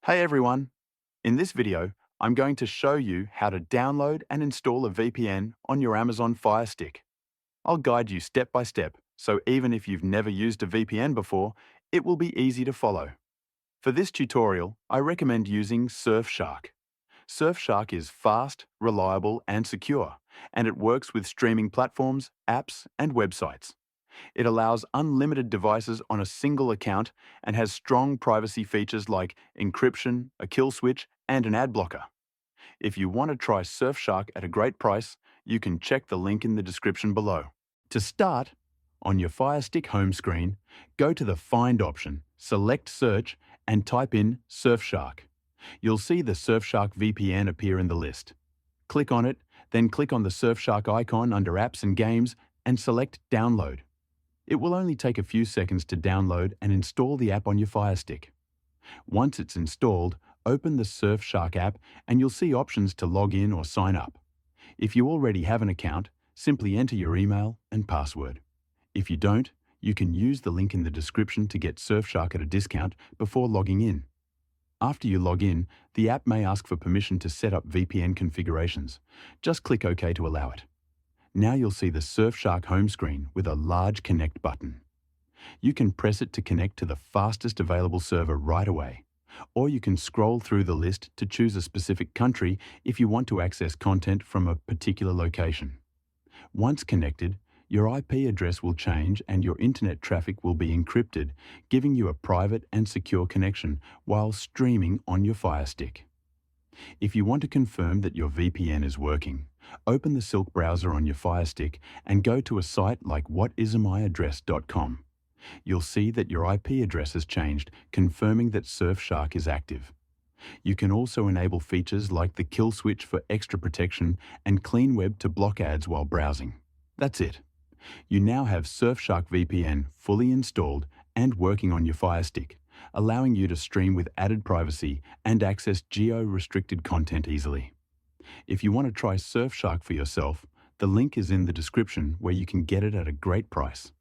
Hey everyone! In this video, I'm going to show you how to download and install a VPN on your Amazon Fire Stick. I'll guide you step by step, so even if you've never used a VPN before, it will be easy to follow. For this tutorial, I recommend using Surfshark. Surfshark is fast, reliable, and secure, and it works with streaming platforms, apps, and websites. It allows unlimited devices on a single account and has strong privacy features like encryption, a kill switch, and an ad blocker. If you want to try Surfshark at a great price, you can check the link in the description below. To start, on your Fire Stick home screen, go to the Find option, select Search, and type in Surfshark. You'll see the Surfshark VPN appear in the list. Click on it, then click on the Surfshark icon under Apps and Games and select Download. It will only take a few seconds to download and install the app on your Fire Stick. Once it's installed, open the Surfshark app and you'll see options to log in or sign up. If you already have an account, simply enter your email and password. If you don't, you can use the link in the description to get Surfshark at a discount before logging in. After you log in, the app may ask for permission to set up VPN configurations. Just click OK to allow it. Now you'll see the Surfshark home screen with a large Connect button. You can press it to connect to the fastest available server right away, or you can scroll through the list to choose a specific country if you want to access content from a particular location. Once connected, your IP address will change and your internet traffic will be encrypted, giving you a private and secure connection while streaming on your Fire Stick. If you want to confirm that your VPN is working, open the Silk browser on your Fire Stick and go to a site like whatismyaddress.com. You'll see that your IP address has changed, confirming that Surfshark is active. You can also enable features like the kill switch for extra protection and clean web to block ads while browsing. That's it. You now have Surfshark VPN fully installed and working on your Fire Stick, allowing you to stream with added privacy and access geo-restricted content easily. If you want to try Surfshark for yourself, the link is in the description where you can get it at a great price.